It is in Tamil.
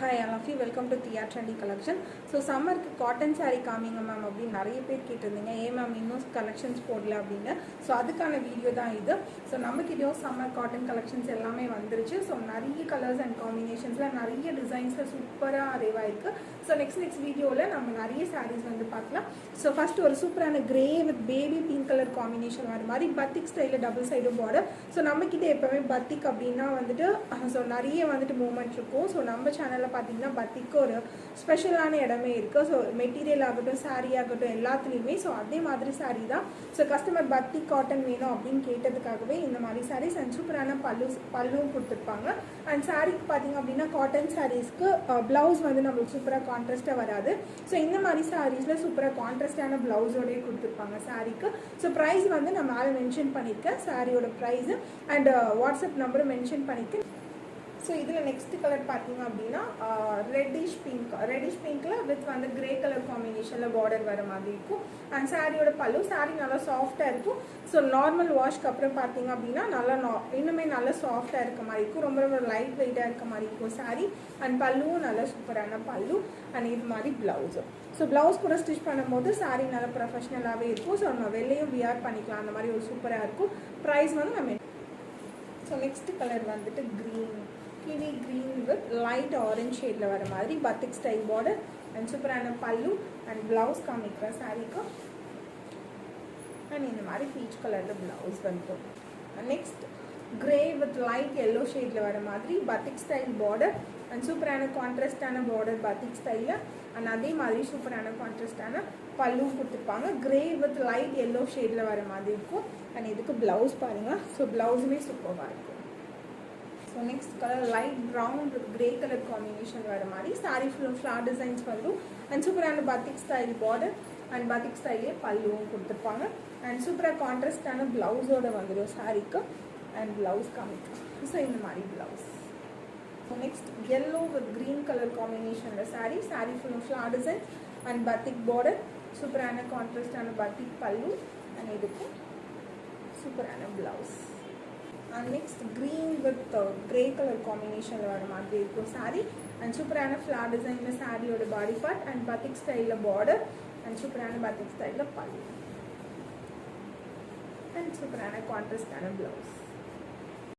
Hi, all of you. Welcome to Tia Trendy Collection. So, summer cotton saree காமிங்க மேம் அப்படின்னு நிறைய பேர் கேட்டிருந்தீங்க. ஏன் மேம் இன்னும் கலெக்ஷன்ஸ் போடல அப்படின்னு. ஸோ அதுக்கான வீடியோ தான் இது. ஸோ நம்மக்கிட்டேயும் சம்மர் காட்டன் கலெக்ஷன்ஸ் எல்லாமே வந்துருச்சு. ஸோ நிறைய கலர்ஸ் அண்ட் காம்பினேஷன்ஸில் நிறைய டிசைன்ஸில் சூப்பராக அரைவாயிருக்கு. ஸோ நெக்ஸ்ட் வீடியோவில் நம்ம நிறைய சாரீஸ் வந்து பார்க்கலாம். ஸோ ஃபர்ஸ்ட் ஒரு சூப்பரான grey with baby pink colour combination வர மாதிரி பத்திக் ஸ்டைலில் டபுள் சைடு பார்டர். ஸோ நம்மக்கிட்ட எப்போவுமே பத்திக் அப்படின்னா வந்துட்டு ஸோ நிறைய வந்துட்டு மூமெண்ட் இருக்கும். ஸோ நம்ம சேனலில் பார்த்தீங்கன்னா பத்திக்கு ஒரு ஸ்பெஷலான இடமே இருக்குது. ஸோ மெட்டீரியல் ஆகட்டும், சாரீ ஆகட்டும், எல்லாத்துலேயுமே. ஸோ அதே மாதிரி சாரீ தான். ஸோ கஸ்டமர் பத்திக் காட்டன் வேணும் அப்படின்னு கேட்டதுக்காகவே இந்த மாதிரி சாரீஸ் அண்ட் சூப்பரான பல்லுவும் கொடுத்துருப்பாங்க. அண்ட் சாரீக்கு பார்த்தீங்க அப்படின்னா காட்டன் சாரீஸ்க்கு ப்ளவுஸ் வந்து நம்மளுக்கு சூப்பராக கான்ட்ராஸ்ட்டாக வராது. ஸோ இந்த மாதிரி சாரீஸில் சூப்பராக கான்ட்ராஸ்டான ப்ளவுஸோடய கொடுத்துருப்பாங்க சாரீக்கு. ஸோ ப்ரைஸ் வந்து நான் மேலே மென்ஷன் பண்ணியிருக்கேன், சாரியோட ப்ரைஸு அண்ட் வாட்ஸ்அப் நம்பரும் மென்ஷன் பண்ணியிருக்கேன். ஸோ இதில் நெக்ஸ்ட் கலர் பார்த்தீங்க அப்படின்னா ரெட்டிஷ் பிங்க்கில் வித் வந்து கிரே கலர் காம்பினேஷனில் பார்டர் வர மாதிரி இருக்கும். அண்ட் சாரியோட பல்லு, சாரீ நல்லா சாஃப்டாக இருக்கும். ஸோ நார்மல் வாஷ்க்கு அப்புறம் பார்த்தீங்க அப்படின்னா நல்லா இன்னுமே நல்லா சாஃப்டாக இருக்க மாதிரி இருக்கும். ரொம்ப ரொம்ப லைட் வெயிட்டாக இருக்க மாதிரி இருக்கும் சாரீ. அண்ட் பல்லுவும் நல்லா சூப்பரான பல்லு அண்ட் இது மாதிரி ப்ளவுஸு. ஸோ ப்ளவுஸ் கூட ஸ்டிச் பண்ணும்போது சாரீ நல்லா ப்ரொஃபஷ்னலாகவே இருக்கும். ஸோ நம்ம வெளியும் வியர் பண்ணிக்கலாம், அந்த மாதிரி ஒரு சூப்பராக இருக்கும். ப்ரைஸ் வந்து நம்ம ஸோ நெக்ஸ்ட் கலர் வந்துட்டு kiwi green with light orange ஷேடில் வர மாதிரி பத்திக் ஸ்டைல் பார்டர் அண்ட் சூப்பரான பல்லு அண்ட் ப்ளவுஸ் காமிக்கிற சாரீக்கு. அண்ட் இந்த மாதிரி பீச் கலரில் ப்ளவுஸ் வந்துடும். Next grey with light yellow ஷேடில் வர மாதிரி பத்திக் ஸ்டைல் பார்டர் அண்ட் சூப்பரான கான்ட்ராஸ்டான பார்டர் பத்திக் ஸ்டைலில். அண்ட் அதே மாதிரி சூப்பரான கான்ட்ராஸ்டான பல்லுவும் கொடுத்துருப்பாங்க. கிரே வித் லைட் எல்லோ ஷேடில் வர மாதிரி இருக்கும். அண்ட் இதுக்கு ப்ளவுஸ் பாருங்கள். ஸோ ப்ளவுஸுமே சூப்பராக இருக்கும். So next colour light brown with grey colour combination வர மாதிரி சாரீ ஃபுல்லும் ஃப்ளார் டிசைன்ஸ் வரும். அண்ட் சூப்பரான பத்திக் ஸ்டைல் பார்டர் அண்ட் பத்திக் ஸ்டைலே பல்லுவும் கொடுத்துருப்பாங்க. அண்ட் சூப்பராக கான்ட்ராஸ்டான ப்ளவுஸோட வந்துடும் சாரீக்கு. அண்ட் ப்ளவுஸ் காமிக்கும். ஸோ இந்த மாதிரி blouse. So next yellow with green colour காம்பினேஷனில் சாரீ ஃபுல்லும் ஃப்ளார் டிசைன் அண்ட் பத்திக் பார்டர், சூப்பரான கான்ட்ராஸ்டான பத்திக் பல்லு அண்ட் இதுக்கு சூப்பரான blouse. And next green with grey colour காம்பினேஷனில் வர மாதிரி இருக்கும் சாரீ. அண்ட் சூப்பரான ஃப்ளார் டிசைனில் சாரியோட பாடி பார்ட் அண்ட் பத்திக் ஸ்டைலில் பார்டர் அண்ட் சூப்பரான பத்திக் ஸ்டைலில் பல்லு அண்ட் சூப்பரான கான்ட்ராஸ்டான ப்ளவுஸ்.